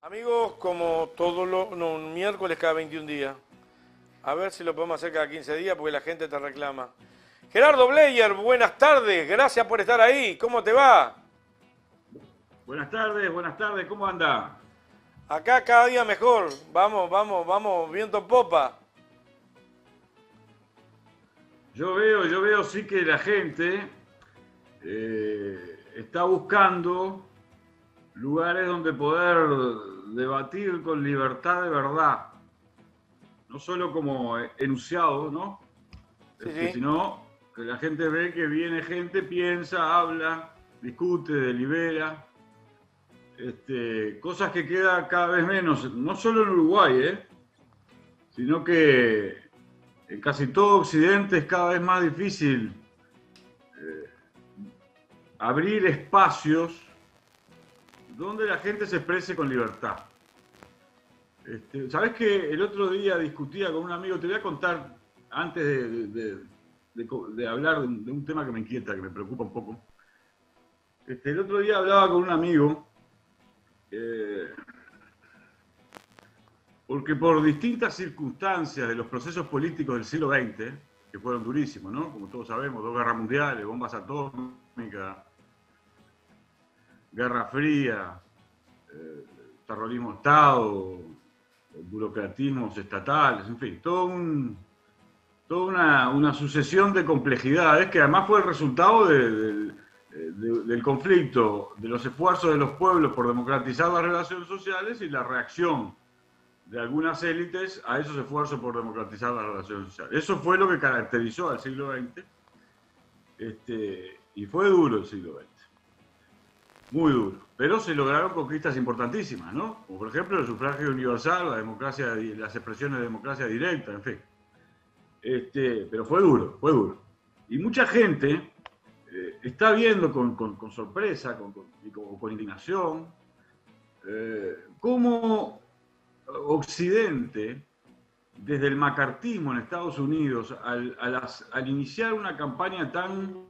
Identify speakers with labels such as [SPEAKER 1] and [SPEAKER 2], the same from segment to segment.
[SPEAKER 1] Amigos, como todos los un miércoles cada 21 días. A ver si lo podemos hacer cada 15 días porque la gente te reclama. Gerardo Bleyer, buenas tardes. Gracias por estar ahí. ¿Cómo te va?
[SPEAKER 2] Buenas tardes, ¿cómo anda?
[SPEAKER 1] Acá cada día mejor. Vamos, vamos, vamos, viento en popa.
[SPEAKER 2] Yo veo sí que la gente está buscando lugares donde poder debatir con libertad de verdad, no solo como enunciado, ¿no?
[SPEAKER 1] Sí, sí.
[SPEAKER 2] Sino que la gente ve que viene gente, piensa, habla, discute, delibera, cosas que queda cada vez menos, no solo en Uruguay, sino que en casi todo Occidente es cada vez más difícil abrir espacios donde la gente se exprese con libertad. ¿Sabés que el otro día discutía con un amigo? Te voy a contar, antes de hablar de un tema que me inquieta, que me preocupa un poco. El otro día hablaba con un amigo, porque por distintas circunstancias de los procesos políticos del siglo XX, que fueron durísimos, ¿no? Como todos sabemos, 2 guerras mundiales, bombas atómicas, Guerra Fría, terrorismo de Estado, burocratismos estatales, en fin, toda una sucesión de complejidades que además fue el resultado del conflicto, de los esfuerzos de los pueblos por democratizar las relaciones sociales y la reacción de algunas élites a esos esfuerzos por democratizar las relaciones sociales. Eso fue lo que caracterizó al siglo XX, y fue duro el siglo XX. Muy duro, pero se lograron conquistas importantísimas, ¿no? Como por ejemplo el sufragio universal, la democracia, las expresiones de democracia directa, en fin. Pero fue duro, fue duro. Y mucha gente está viendo con sorpresa y con indignación cómo Occidente, desde el macartismo en Estados Unidos, al iniciar una campaña tan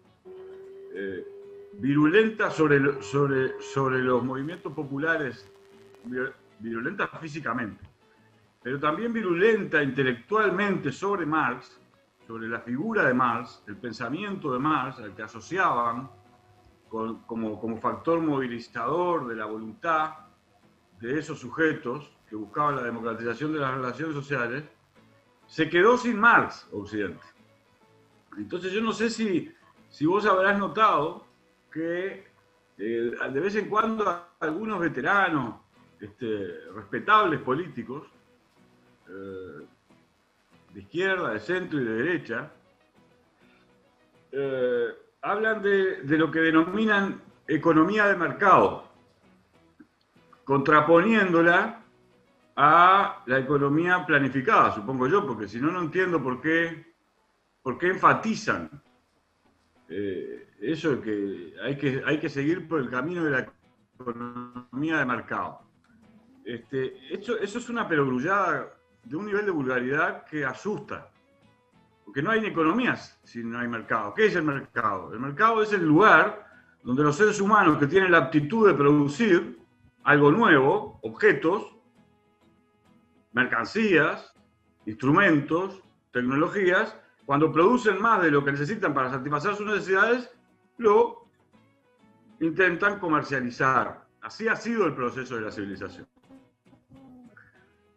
[SPEAKER 2] virulenta sobre los movimientos populares, virulenta físicamente, pero también virulenta intelectualmente sobre Marx, sobre la figura de Marx, el pensamiento de Marx, al que asociaban como factor movilizador de la voluntad de esos sujetos que buscaban la democratización de las relaciones sociales, se quedó sin Marx, Occidente. Entonces yo no sé si vos habrás notado que de vez en cuando algunos veteranos respetables políticos, de izquierda, de centro y de derecha, hablan de lo que denominan economía de mercado, contraponiéndola a la economía planificada, supongo yo, porque si no, no entiendo por qué enfatizan eso, que hay que seguir por el camino de la economía de mercado. Eso es una perogrullada de un nivel de vulgaridad que asusta, porque no hay ni economías si no hay mercado. ¿Qué es el mercado? El mercado es el lugar donde los seres humanos que tienen la aptitud de producir algo nuevo, objetos, mercancías, instrumentos, tecnologías, cuando producen más de lo que necesitan para satisfacer sus necesidades, lo intentan comercializar. Así ha sido el proceso de la civilización.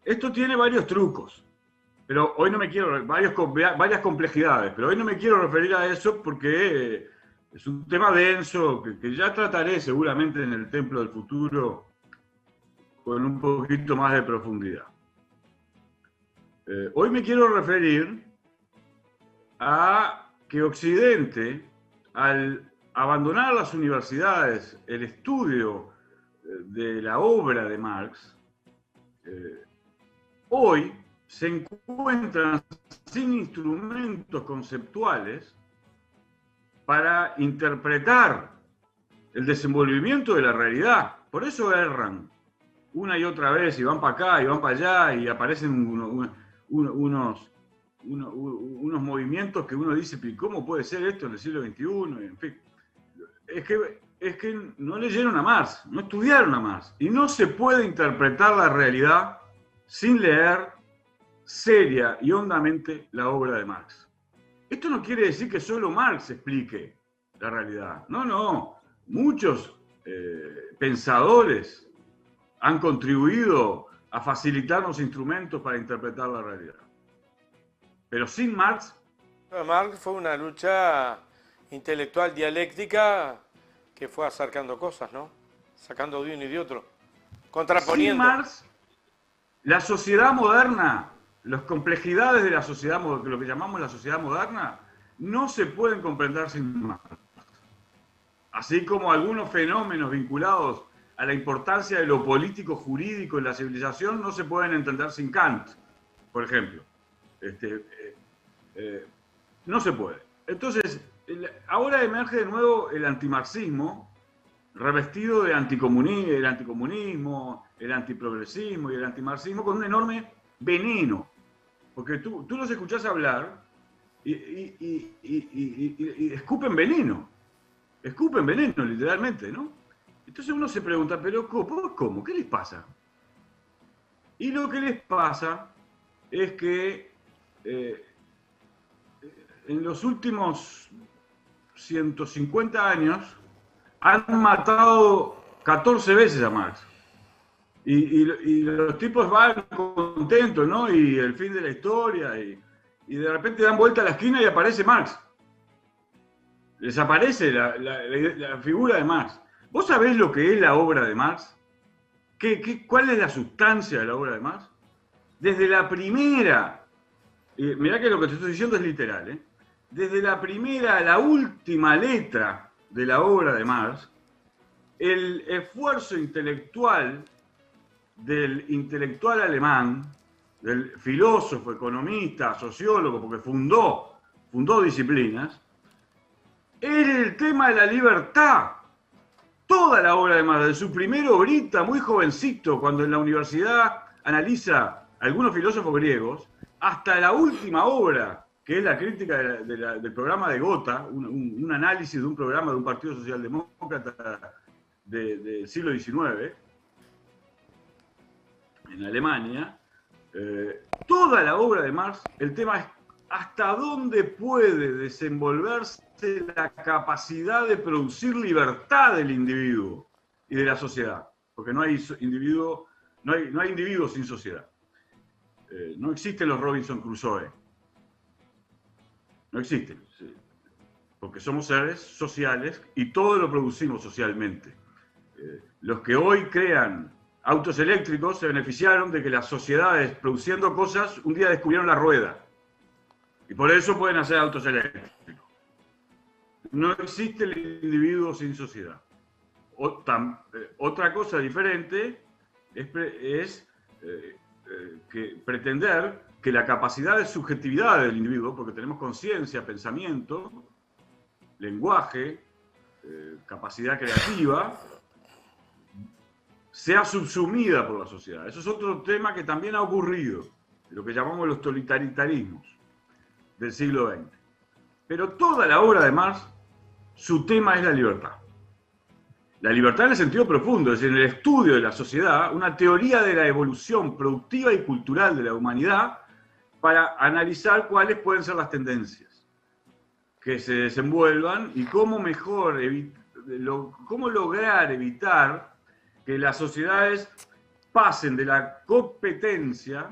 [SPEAKER 2] Esto tiene varios trucos, pero hoy no me quiero, varias complejidades, pero hoy no me quiero referir a eso porque es un tema denso que ya trataré seguramente en el Templo del Futuro con un poquito más de profundidad. Hoy me quiero referir a que Occidente, al abandonar las universidades, el estudio de la obra de Marx, hoy se encuentran sin instrumentos conceptuales para interpretar el desenvolvimiento de la realidad. Por eso erran una y otra vez y van para acá y van para allá y aparecen unos movimientos que uno dice, ¿cómo puede ser esto en el siglo XXI? En fin, es que es que no leyeron a Marx, no estudiaron a Marx. Y no se puede interpretar la realidad sin leer seria y hondamente la obra de Marx. Esto no quiere decir que solo Marx explique la realidad. No, no. Muchos pensadores han contribuido a facilitarnos instrumentos para interpretar la realidad. Pero sin Marx...
[SPEAKER 1] Marx fue una lucha intelectual dialéctica que fue acercando cosas, ¿no? Sacando de uno y de otro. Contraponiendo.
[SPEAKER 2] Sin Marx, la sociedad moderna, las complejidades de la sociedad, lo que llamamos la sociedad moderna, no se pueden comprender sin Marx. Así como algunos fenómenos vinculados a la importancia de lo político jurídico en la civilización no se pueden entender sin Kant, por ejemplo. No se puede. Entonces, ahora emerge de nuevo el antimarxismo, revestido de el anticomunismo, el antiprogresismo y el antimarxismo con un enorme veneno. Porque tú los escuchás hablar y escupen veneno. Escupen veneno, literalmente, ¿no? Entonces uno se pregunta, ¿pero cómo? ¿Qué les pasa? Y lo que les pasa es que en los últimos 150 años han matado 14 veces a Marx. Y los tipos van contentos, ¿no? Y el fin de la historia, y de repente dan vuelta a la esquina y aparece Marx. Desaparece la figura de Marx. ¿Vos sabés lo que es la obra de Marx? ¿Cuál es la sustancia de la obra de Marx? Desde la primera, mirá que lo que te estoy diciendo es literal, ¿eh? Desde la primera a la última letra de la obra de Marx, el esfuerzo intelectual del intelectual alemán, del filósofo, economista, sociólogo, porque fundó disciplinas, era el tema de la libertad. Toda la obra de Marx, de su primer obrita, muy jovencito, cuando en la universidad analiza algunos filósofos griegos, hasta la última obra, que es la crítica del programa de Gotha, un análisis de un programa de un partido socialdemócrata del siglo XIX, en Alemania, toda la obra de Marx, el tema es hasta dónde puede desenvolverse la capacidad de producir libertad del individuo y de la sociedad, porque no hay individuo sin sociedad. No existen los Robinson Crusoe. No existen, porque somos seres sociales y todo lo producimos socialmente. Los que hoy crean autos eléctricos se beneficiaron de que las sociedades produciendo cosas un día descubrieron la rueda y por eso pueden hacer autos eléctricos. No existe el individuo sin sociedad. Otra cosa diferente es que pretender que la capacidad de subjetividad del individuo, porque tenemos conciencia, pensamiento, lenguaje, capacidad creativa, sea subsumida por la sociedad. Eso es otro tema que también ha ocurrido, lo que llamamos los totalitarismos del siglo XX. Pero toda la obra de Marx, su tema es la libertad. La libertad en el sentido profundo, es decir, en el estudio de la sociedad, una teoría de la evolución productiva y cultural de la humanidad para analizar cuáles pueden ser las tendencias que se desenvuelvan y cómo cómo lograr evitar que las sociedades pasen de la competencia,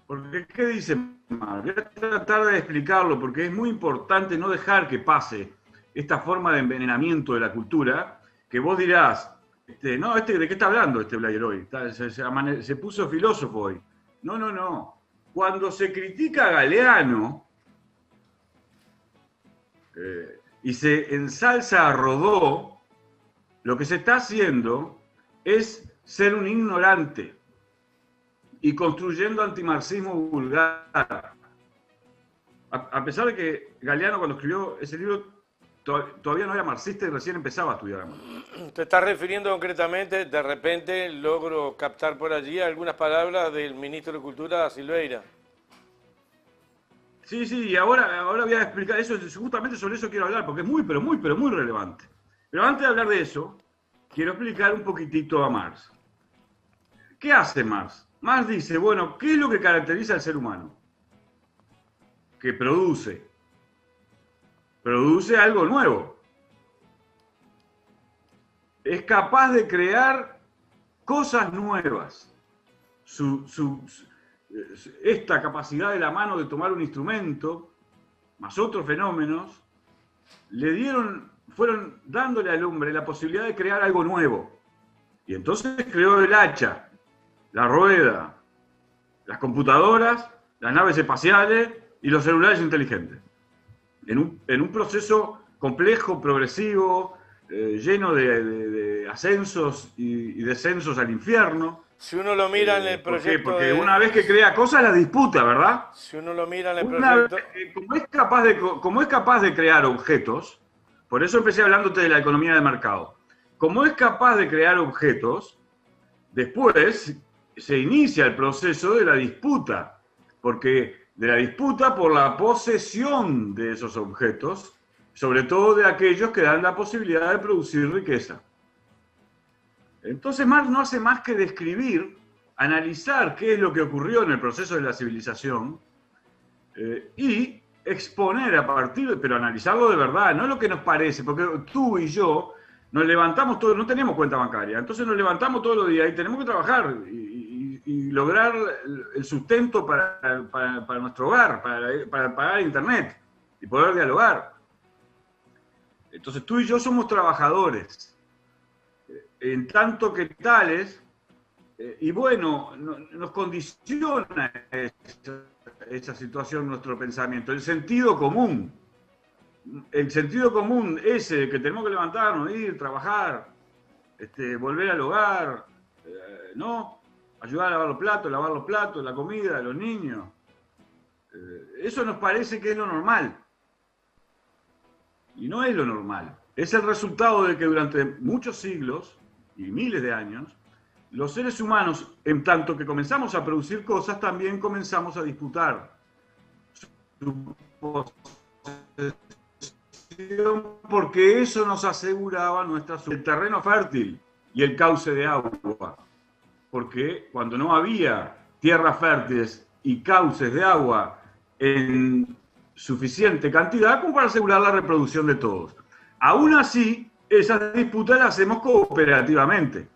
[SPEAKER 2] porque ¿qué dice Marx? Voy a tratar de explicarlo porque es muy importante no dejar que pase esta forma de envenenamiento de la cultura, que vos dirás, ¿de qué está hablando este Blair hoy? Se puso filósofo hoy. No. Cuando se critica a Galeano y se ensalza a Rodó, lo que se está haciendo es ser un ignorante y construyendo antimarxismo vulgar. A pesar de que Galeano, cuando escribió ese libro, todavía no era marxista y recién empezaba a estudiar a Marx.
[SPEAKER 1] Te estás refiriendo concretamente, de repente logro captar por allí algunas palabras del ministro de Cultura, Silveira.
[SPEAKER 2] Sí, y ahora voy a explicar eso, justamente sobre eso quiero hablar, porque es muy relevante. Pero antes de hablar de eso, quiero explicar un poquitito a Marx. ¿Qué hace Marx? Marx dice, bueno, ¿qué es lo que caracteriza al ser humano? Que produce algo nuevo. Es capaz de crear cosas nuevas. Esta capacidad de la mano de tomar un instrumento, más otros fenómenos, fueron dándole al hombre la posibilidad de crear algo nuevo. Y entonces creó el hacha, la rueda, las computadoras, las naves espaciales y los celulares inteligentes. En un proceso complejo, progresivo, lleno de ascensos y descensos al infierno.
[SPEAKER 1] Si uno lo mira en el
[SPEAKER 2] ¿Por qué?
[SPEAKER 1] proyecto
[SPEAKER 2] Porque una vez que crea cosas, las disputa, ¿verdad?
[SPEAKER 1] Si uno lo mira en el proyecto...
[SPEAKER 2] Como es capaz de crear objetos, por eso empecé hablándote de la economía de mercado. Como es capaz de crear objetos, después se inicia el proceso de la disputa, porque de la disputa por la posesión de esos objetos, sobre todo de aquellos que dan la posibilidad de producir riqueza. Entonces Marx no hace más que describir, analizar qué es lo que ocurrió en el proceso de la civilización y exponer a partir, pero analizarlo de verdad, no lo que nos parece, porque tú y yo nos levantamos todos, no tenemos cuenta bancaria, entonces nos levantamos todos los días y tenemos que trabajar y lograr el sustento para nuestro hogar, para pagar internet y poder dialogar. Entonces tú y yo somos trabajadores, en tanto que tales, y bueno, nos condiciona esa situación nuestro pensamiento, el sentido común. El sentido común ese que tenemos que levantarnos, ir, trabajar, volver al hogar, ¿no? Ayudar a lavar los platos, la comida, los niños. Eso nos parece que es lo normal. Y no es lo normal. Es el resultado de que durante muchos siglos y miles de años, los seres humanos, en tanto que comenzamos a producir cosas, también comenzamos a disputar su posesión, porque eso nos aseguraba el terreno fértil y el cauce de agua. Porque cuando no había tierras fértiles y cauces de agua en suficiente cantidad como para asegurar la reproducción de todos. Aún así, esas disputas las hacemos cooperativamente,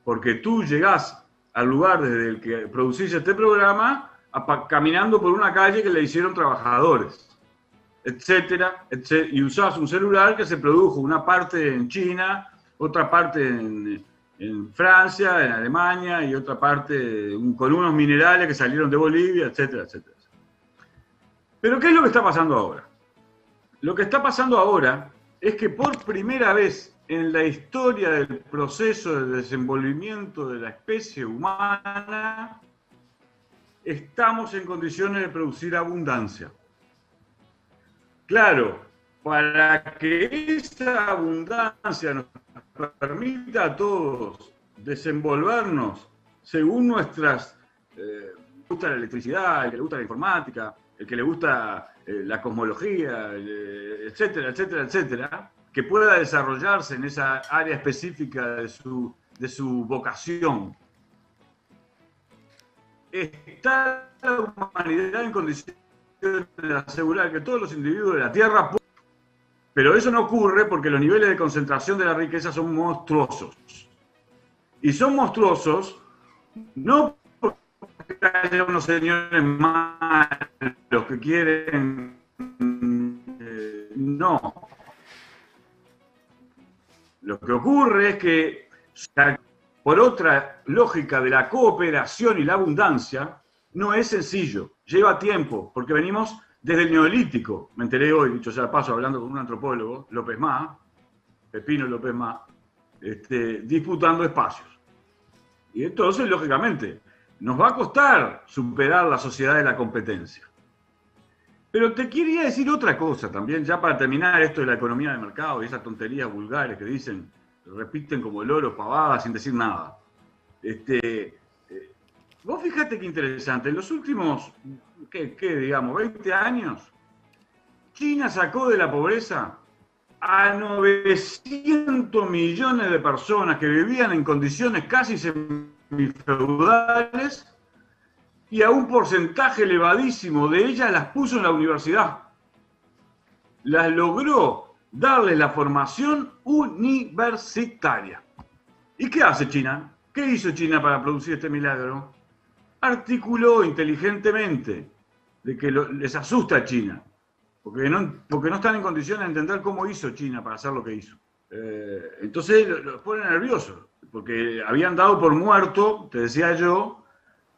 [SPEAKER 2] porque tú llegás al lugar desde el que producís este programa caminando por una calle que le hicieron trabajadores, etcétera, etcétera, y usás un celular que se produjo una parte en China, otra parte en Francia, en Alemania, y otra parte con unos minerales que salieron de Bolivia, etcétera, etcétera. Pero ¿qué es lo que está pasando ahora? Lo que está pasando ahora es que por primera vez en la historia del proceso de desenvolvimiento de la especie humana, estamos en condiciones de producir abundancia. Claro, para que esa abundancia nos permita a todos desenvolvernos según nuestras... le gusta la electricidad, el que le gusta la informática, el que le gusta la cosmología, etcétera, etcétera, etcétera, que pueda desarrollarse en esa área específica de su vocación. Está la humanidad en condiciones de asegurar que todos los individuos de la Tierra puedan... Pero eso no ocurre porque los niveles de concentración de la riqueza son monstruosos. Y son monstruosos no porque haya unos señores malos que quieren... no. Lo que ocurre es que, por otra lógica de la cooperación y la abundancia, no es sencillo, lleva tiempo, porque venimos desde el Neolítico. Me enteré hoy, dicho sea de paso, hablando con un antropólogo, López Má, Pepino López Má, disputando espacios. Y entonces, lógicamente, nos va a costar superar la sociedad de la competencia. Pero te quería decir otra cosa también, ya para terminar esto de la economía de mercado y esas tonterías vulgares que dicen, repiten como loros, pavadas, sin decir nada. Vos fíjate qué interesante, en los últimos, digamos, 20 años, China sacó de la pobreza a 900 millones de personas que vivían en condiciones casi semifeudales y a un porcentaje elevadísimo de ellas las puso en la universidad. Las logró darles la formación universitaria. ¿Y qué hace China? ¿Qué hizo China para producir este milagro? Articuló inteligentemente, de que les asusta a China, porque no están en condiciones de entender cómo hizo China para hacer lo que hizo. Entonces los pone nerviosos, porque habían dado por muerto, te decía yo,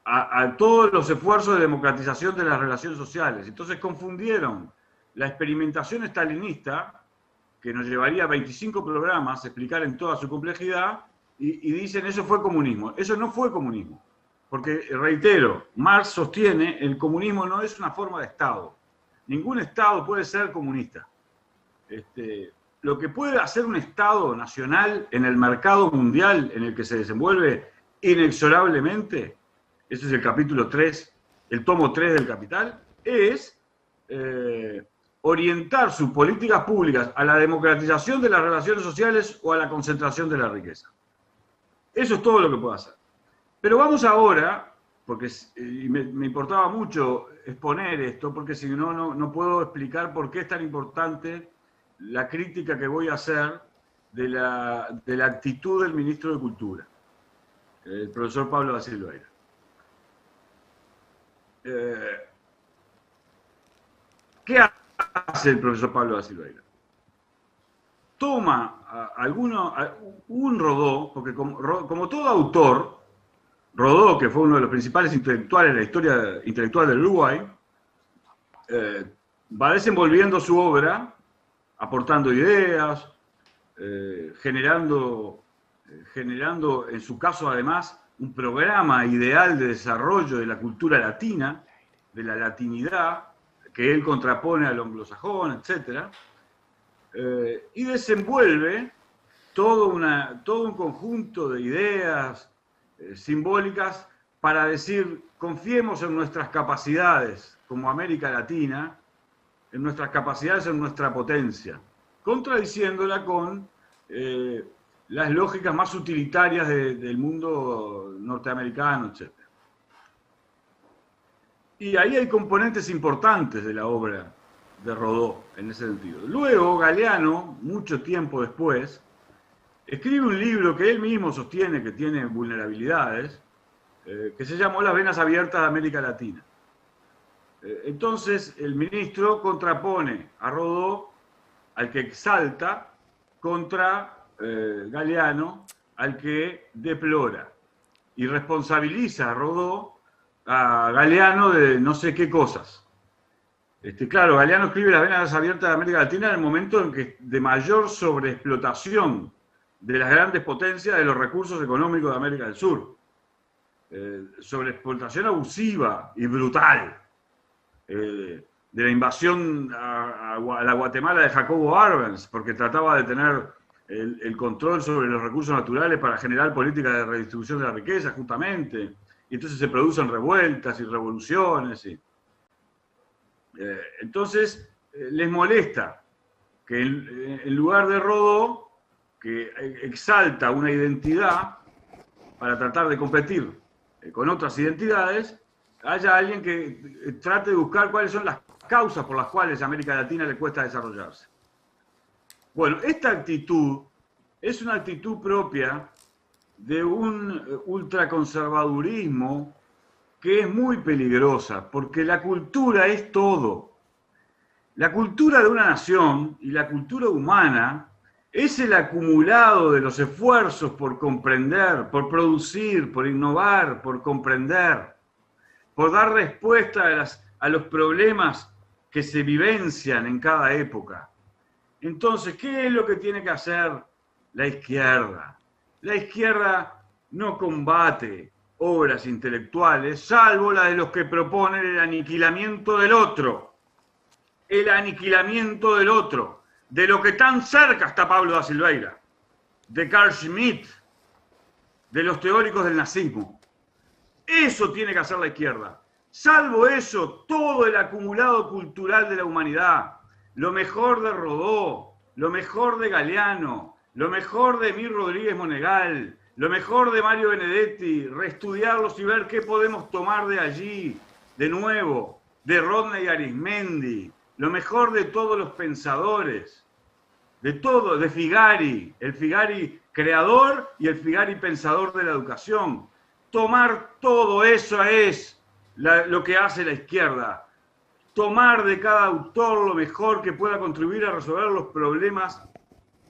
[SPEAKER 2] a todos los esfuerzos de democratización de las relaciones sociales. Entonces confundieron la experimentación stalinista, que nos llevaría 25 programas a explicar en toda su complejidad, y dicen eso fue comunismo. Eso no fue comunismo. Porque, reitero, Marx sostiene el comunismo no es una forma de Estado. Ningún Estado puede ser comunista. Lo que puede hacer un Estado nacional en el mercado mundial en el que se desenvuelve inexorablemente, eso es el capítulo 3, el tomo 3 del Capital, es orientar sus políticas públicas a la democratización de las relaciones sociales o a la concentración de la riqueza. Eso es todo lo que puede hacer. Pero vamos ahora, porque me importaba mucho exponer esto, porque si no, no puedo explicar por qué es tan importante la crítica que voy a hacer de la actitud del ministro de Cultura, el profesor Pablo da Silveira. ¿Qué hace el profesor Pablo da Silveira? Toma un Rodó, porque como todo autor, Rodó, que fue uno de los principales intelectuales de la historia intelectual del Uruguay, va desenvolviendo su obra, aportando ideas, generando en su caso además un programa ideal de desarrollo de la cultura latina, de la latinidad, que él contrapone al anglosajón, etc. Y desenvuelve todo un conjunto de ideas simbólicas para decir, confiemos en nuestras capacidades como América Latina, en nuestras capacidades, en nuestra potencia, contradiciéndola con las lógicas más utilitarias del mundo norteamericano, etc. Y ahí hay componentes importantes de la obra de Rodó, en ese sentido. Luego, Galeano, mucho tiempo después, escribe un libro que él mismo sostiene que tiene vulnerabilidades, que se llamó Las venas abiertas de América Latina. Entonces, el ministro contrapone a Rodó, al que exalta, contra Galeano, al que deplora, y responsabiliza a Rodó, a Galeano, de no sé qué cosas. Claro, Galeano escribe Las venas abiertas de América Latina en el momento en que de mayor sobreexplotación de las grandes potencias de los recursos económicos de América del Sur. Sobreexplotación abusiva y brutal. De la invasión a la Guatemala de Jacobo Arbenz, porque trataba de tener el control sobre los recursos naturales para generar políticas de redistribución de la riqueza, justamente. Y entonces se producen revueltas y revoluciones. Entonces, les molesta que en lugar de Rodó, que exalta una identidad para tratar de competir con otras identidades, haya alguien que trate de buscar cuáles son las causas por las cuales a América Latina le cuesta desarrollarse. Bueno, esta actitud es una actitud propia de un ultraconservadurismo que es muy peligrosa, porque la cultura es todo. La cultura de una nación y la cultura humana es el acumulado de los esfuerzos por comprender, por producir, por innovar, por comprender, por dar respuesta a los problemas que se vivencian en cada época. Entonces, ¿qué es lo que tiene que hacer la izquierda? La izquierda no combate obras intelectuales, salvo la de los que proponen el aniquilamiento del otro. El aniquilamiento del otro. De lo que tan cerca está Pablo da Silveira, de Carl Schmitt, de los teóricos del nazismo. Eso tiene que hacer la izquierda. Salvo eso, todo el acumulado cultural de la humanidad, lo mejor de Rodó, lo mejor de Galeano, lo mejor de Emir Rodríguez Monegal, lo mejor de Mario Benedetti, reestudiarlos y ver qué podemos tomar de allí, de nuevo, de Rodney Arismendi, lo mejor de todos los pensadores, de todo, de Figari, el Figari creador y el Figari pensador de la educación. Tomar todo eso es lo que hace la izquierda. Tomar de cada autor lo mejor que pueda contribuir a resolver los problemas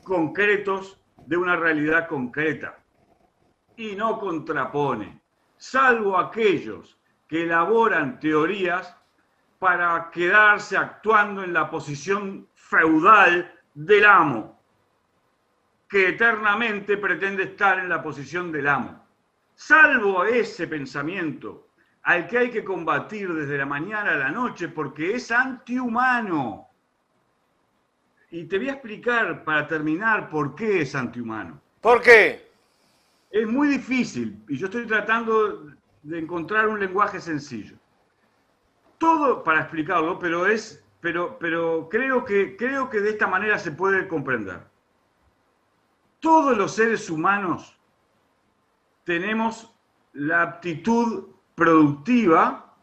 [SPEAKER 2] concretos de una realidad concreta. Y no contrapone, salvo aquellos que elaboran teorías para quedarse actuando en la posición feudal del amo, que eternamente pretende estar en la posición del amo. Salvo ese pensamiento al que hay que combatir desde la mañana a la noche porque es antihumano. Y te voy a explicar para terminar por qué es antihumano.
[SPEAKER 1] ¿Por qué?
[SPEAKER 2] Es muy difícil y yo estoy tratando de encontrar un lenguaje sencillo. Todo para explicarlo, pero creo que de esta manera se puede comprender. Todos los seres humanos tenemos la aptitud productiva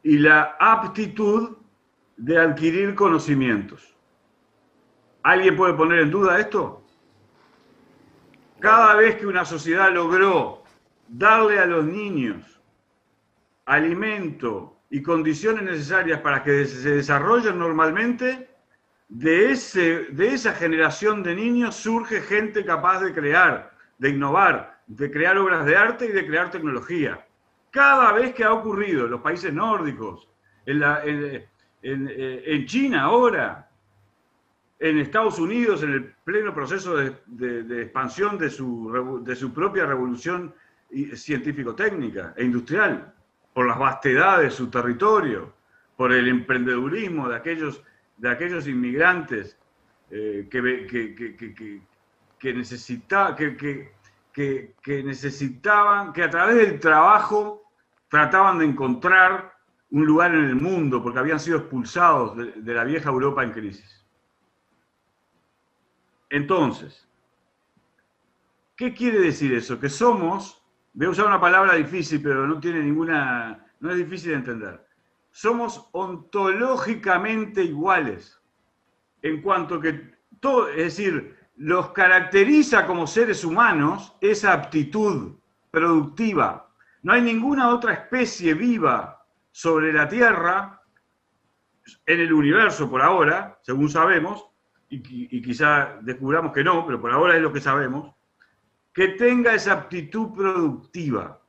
[SPEAKER 2] y la aptitud de adquirir conocimientos. ¿Alguien puede poner en duda esto? Cada vez que una sociedad logró darle a los niños alimento y condiciones necesarias para que se desarrollen normalmente, de esa generación de niños surge gente capaz de crear, de innovar, de crear obras de arte y de crear tecnología. Cada vez que ha ocurrido en los países nórdicos, en China ahora, en Estados Unidos, en el pleno proceso de expansión de su propia revolución científico-técnica e industrial, por las vastedades de su territorio, por el emprendedurismo de aquellos inmigrantes que necesitaban, que a través del trabajo trataban de encontrar un lugar en el mundo, porque habían sido expulsados de la vieja Europa en crisis. Entonces, ¿qué quiere decir eso? Que somos, voy a usar una palabra difícil, pero no es difícil de entender. Somos ontológicamente iguales, en cuanto que todo, es decir, los caracteriza como seres humanos esa aptitud productiva. No hay ninguna otra especie viva sobre la Tierra, en el universo por ahora, según sabemos, y quizá descubramos que no, pero por ahora es lo que sabemos, que tenga esa aptitud productiva.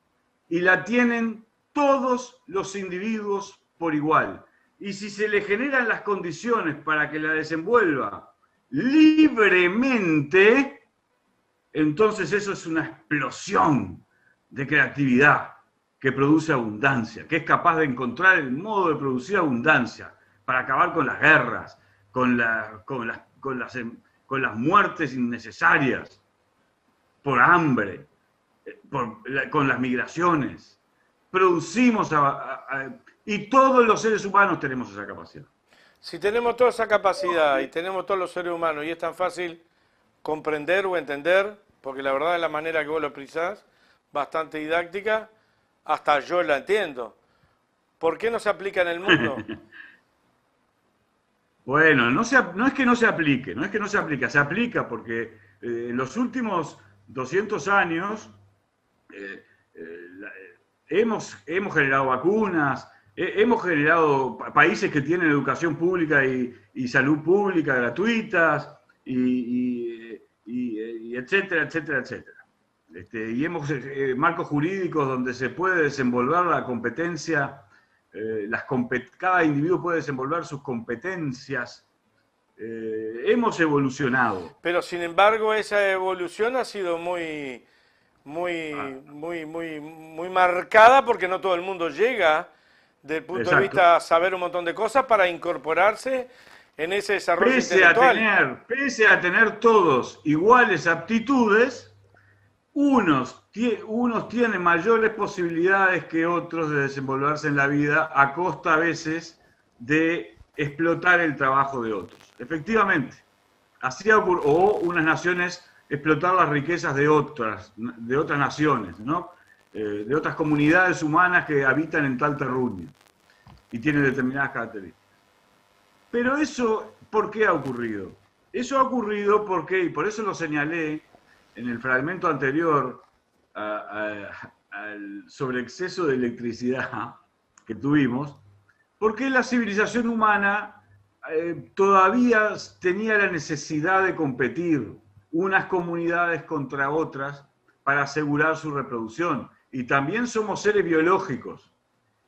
[SPEAKER 2] Y la tienen todos los individuos por igual. Y si se le generan las condiciones para que la desenvuelva libremente, entonces eso es una explosión de creatividad que produce abundancia, que es capaz de encontrar el modo de producir abundancia para acabar con las guerras, con las muertes innecesarias, por hambre, con las migraciones. Producimos y todos los seres humanos tenemos esa capacidad.
[SPEAKER 1] Si tenemos toda esa capacidad y tenemos todos los seres humanos y es tan fácil comprender o entender, porque la verdad es la manera que vos lo expresás, bastante didáctica, hasta yo la entiendo. ¿Por qué no se aplica en el mundo?
[SPEAKER 2] Bueno, no es que no se aplique, se aplica porque en los últimos 200 años hemos generado vacunas, hemos generado países que tienen educación pública y salud pública gratuitas, y etcétera, etcétera, etcétera. Y hemos marcos jurídicos donde se puede desenvolver la competencia, cada individuo puede desenvolver sus competencias. Hemos evolucionado.
[SPEAKER 1] Pero sin embargo esa evolución ha sido muy marcada porque no todo el mundo llega desde el punto
[SPEAKER 2] Exacto.
[SPEAKER 1] de vista a saber un montón de cosas para incorporarse en ese desarrollo intelectual.
[SPEAKER 2] Pese a tener todos iguales aptitudes, unos tienen mayores posibilidades que otros de desenvolverse en la vida a costa a veces de explotar el trabajo de otros. Efectivamente, o unas naciones explotar las riquezas de otras naciones, ¿no? De otras comunidades humanas que habitan en tal terruño y tienen determinadas características. Pero eso, ¿por qué ha ocurrido? Eso ha ocurrido porque, y por eso lo señalé en el fragmento anterior al sobreexceso de electricidad que tuvimos, porque la civilización humana todavía tenía la necesidad de competir unas comunidades contra otras para asegurar su reproducción. Y también somos seres biológicos.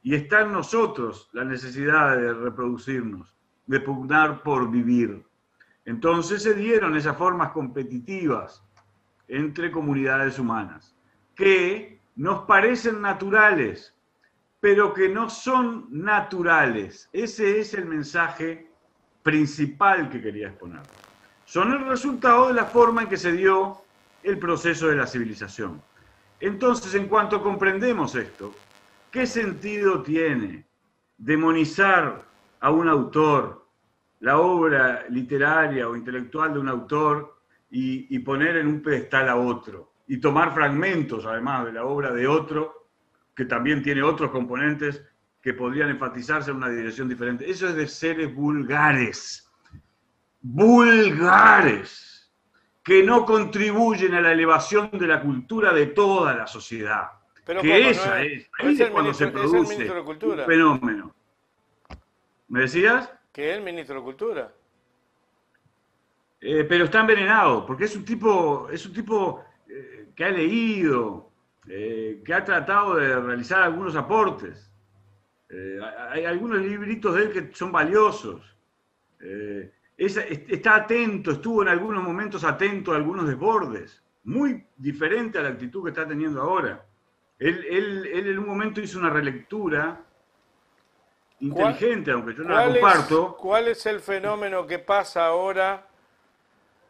[SPEAKER 2] Y está en nosotros la necesidad de reproducirnos, de pugnar por vivir. Entonces se dieron esas formas competitivas entre comunidades humanas, que nos parecen naturales, pero que no son naturales. Ese es el mensaje principal que quería exponer. Son el resultado de la forma en que se dio el proceso de la civilización. Entonces, en cuanto comprendemos esto, ¿qué sentido tiene demonizar a un autor, la obra literaria o intelectual de un autor, y poner en un pedestal a otro? Y tomar fragmentos, además, de la obra de otro, que también tiene otros componentes que podrían enfatizarse en una dirección diferente. Eso es de seres vulgares. Vulgares. Que no contribuyen a la elevación de la cultura de toda la sociedad.
[SPEAKER 1] Pero
[SPEAKER 2] que esa es, ahí es cuando se produce un fenómeno. ¿Me decías?
[SPEAKER 1] Que es el ministro de Cultura.
[SPEAKER 2] Pero está envenenado, porque es un tipo que ha leído, que ha tratado de realizar algunos aportes. Hay algunos libritos de él que son valiosos. Está atento, estuvo en algunos momentos atento a algunos desbordes, muy diferente a la actitud que está teniendo ahora. Él en un momento hizo una relectura inteligente, aunque yo no la comparto.
[SPEAKER 1] ¿Cuál es el fenómeno que pasa ahora,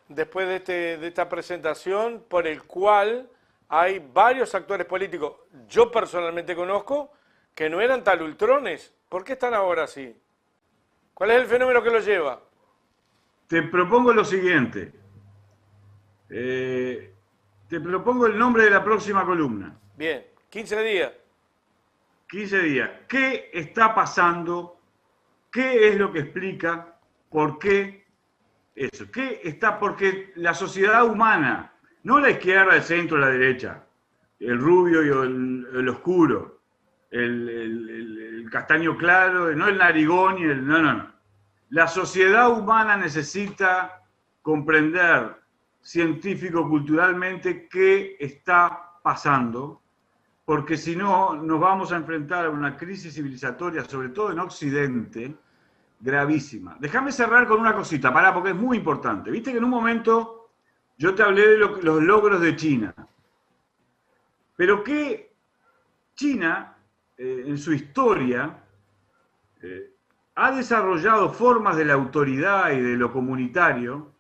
[SPEAKER 1] después de esta presentación, por el cual hay varios actores políticos, yo personalmente conozco, que no eran tal ultrones? ¿Por qué están ahora así? ¿Cuál es el fenómeno que los lleva?
[SPEAKER 2] Te propongo lo siguiente. Te propongo el nombre de la próxima columna.
[SPEAKER 1] Bien, 15 días.
[SPEAKER 2] 15 días. ¿Qué está pasando? ¿Qué es lo que explica? ¿Por qué eso? Porque la sociedad humana, no la izquierda, el centro, la derecha, el rubio y el oscuro, el castaño claro, no el narigón y el... No. La sociedad humana necesita comprender científico-culturalmente qué está pasando, porque si no, nos vamos a enfrentar a una crisis civilizatoria, sobre todo en Occidente, gravísima. Déjame cerrar con una cosita, porque es muy importante. Viste que en un momento yo te hablé de los logros de China, pero que China, en su historia, ha desarrollado formas de la autoridad y de lo comunitario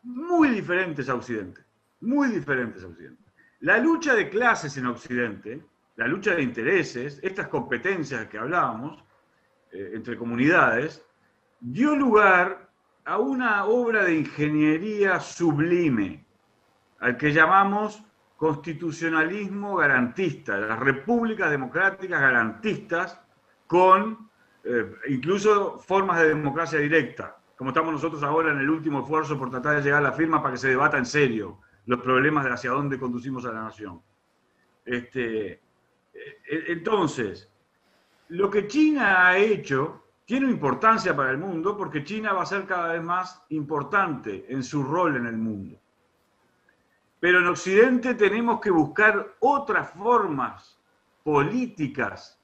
[SPEAKER 2] muy diferentes a Occidente. Muy diferentes a Occidente. La lucha de clases en Occidente, la lucha de intereses, estas competencias que hablábamos, entre comunidades, dio lugar a una obra de ingeniería sublime, al que llamamos constitucionalismo garantista, las repúblicas democráticas garantistas con incluso formas de democracia directa, como estamos nosotros ahora en el último esfuerzo por tratar de llegar a la firma para que se debata en serio los problemas de hacia dónde conducimos a la nación. Entonces, lo que China ha hecho tiene importancia para el mundo porque China va a ser cada vez más importante en su rol en el mundo. Pero en Occidente tenemos que buscar otras formas políticas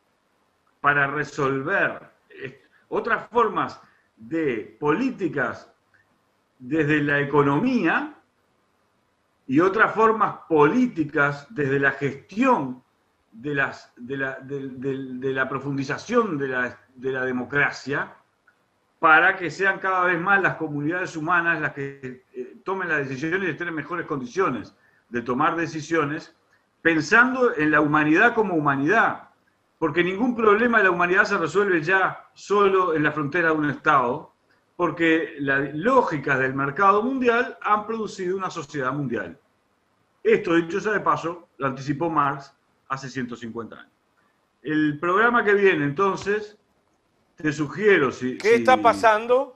[SPEAKER 2] para resolver, otras formas de políticas desde la economía y otras formas políticas desde la gestión de la profundización de la democracia, para que sean cada vez más las comunidades humanas las que tomen las decisiones y estén en mejores condiciones de tomar decisiones, pensando en la humanidad como humanidad, porque ningún problema de la humanidad se resuelve ya solo en la frontera de un Estado, porque las lógicas del mercado mundial han producido una sociedad mundial. Esto, dicho sea de paso, lo anticipó Marx hace 150 años. El programa que viene, entonces, te sugiero...
[SPEAKER 1] ¿Qué está pasando?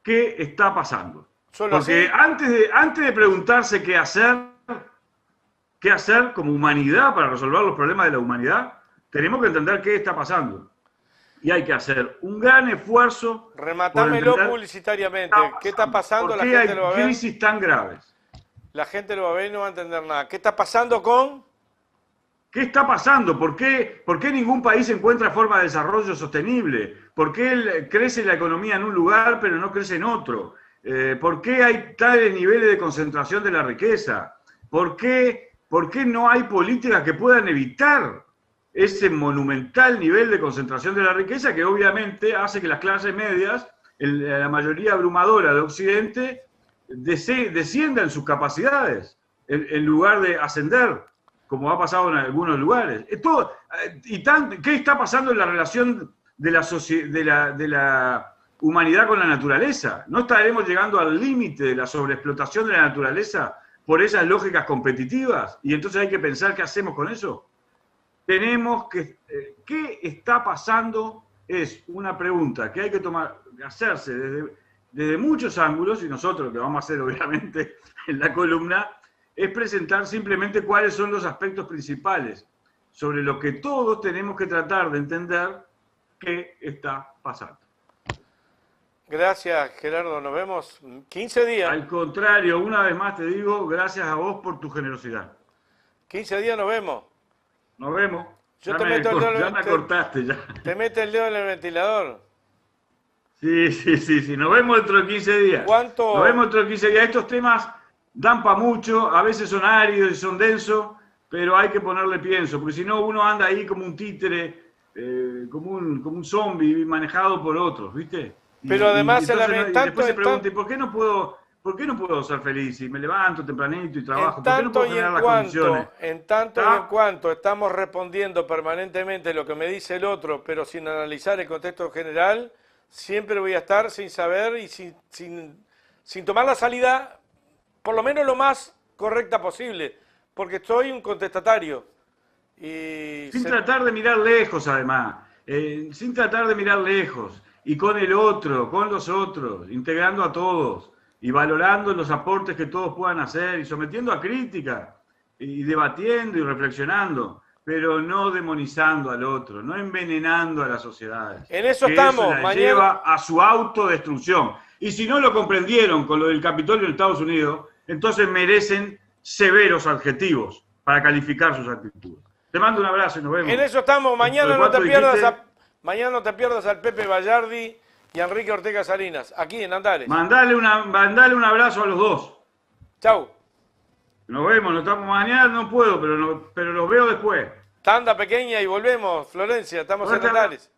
[SPEAKER 2] ¿Qué está pasando?
[SPEAKER 1] ¿Solo
[SPEAKER 2] Porque antes de preguntarse qué hacer como humanidad para resolver los problemas de la humanidad, tenemos que entender qué está pasando. Y hay que hacer un gran esfuerzo.
[SPEAKER 1] Rematámelo publicitariamente. ¿Qué está pasando?
[SPEAKER 2] ¿Por qué hay crisis tan graves?
[SPEAKER 1] La gente lo va a ver y no va a entender nada. ¿Qué está pasando con...?
[SPEAKER 2] ¿Qué está pasando? ¿Por qué ningún país encuentra forma de desarrollo sostenible? ¿Por qué crece la economía en un lugar pero no crece en otro? ¿Por qué hay tales niveles de concentración de la riqueza? ¿Por qué no hay políticas que puedan evitar ese monumental nivel de concentración de la riqueza que obviamente hace que las clases medias, la mayoría abrumadora de Occidente, desciendan sus capacidades en lugar de ascender, como ha pasado en algunos lugares? ¿Qué está pasando en la relación de la humanidad con la naturaleza? ¿No estaremos llegando al límite de la sobreexplotación de la naturaleza por esas lógicas competitivas? Y entonces hay que pensar qué hacemos con eso. ¿Qué está pasando? Es una pregunta que hay que hacerse desde muchos ángulos, y nosotros lo que vamos a hacer obviamente en la columna es presentar simplemente cuáles son los aspectos principales sobre lo que todos tenemos que tratar de entender qué está pasando.
[SPEAKER 1] Gracias, Gerardo. Nos vemos 15 días.
[SPEAKER 2] Al contrario, una vez más te digo, gracias a vos por tu generosidad.
[SPEAKER 1] 15 días nos vemos.
[SPEAKER 2] Nos vemos.
[SPEAKER 1] Ya
[SPEAKER 2] me cortaste ya.
[SPEAKER 1] Te mete el dedo en el ventilador.
[SPEAKER 2] Sí. Nos vemos dentro de 15 días.
[SPEAKER 1] ¿Cuánto?
[SPEAKER 2] Nos vemos dentro de 15 días. Estos temas dan para mucho, a veces son áridos y son densos, pero hay que ponerle pienso, porque si no uno anda ahí como un títere, como un zombie manejado por otros, ¿viste?
[SPEAKER 1] Pero además
[SPEAKER 2] después se pregunta, ¿por qué no puedo ser feliz? Si me levanto tempranito y trabajo, ¿por qué no puedo generar las condiciones?
[SPEAKER 1] En tanto y en cuanto estamos respondiendo permanentemente lo que me dice el otro, pero sin analizar el contexto general, siempre voy a estar sin saber y sin tomar la salida por lo menos lo más correcta posible, porque soy un contestatario. Sin
[SPEAKER 2] tratar de mirar lejos, además. Sin tratar de mirar lejos. Y con el otro, con los otros, integrando a todos y valorando los aportes que todos puedan hacer y sometiendo a crítica y debatiendo y reflexionando, pero no demonizando al otro, no envenenando a las sociedades.
[SPEAKER 1] En eso estamos.
[SPEAKER 2] Eso lleva a su autodestrucción. Y si no lo comprendieron con lo del Capitolio en Estados Unidos, entonces merecen severos adjetivos para calificar sus actitudes. Te mando un abrazo y nos vemos.
[SPEAKER 1] En eso estamos. Mañana no te pierdas al Pepe Vallardi y a Enrique Ortega Salinas, aquí en Andares.
[SPEAKER 2] Mandale un abrazo a los dos.
[SPEAKER 1] Chau.
[SPEAKER 2] Nos vemos, nos estamos mañana, no puedo, pero los veo después.
[SPEAKER 1] Tanda pequeña y volvemos, Florencia, estamos en Andares.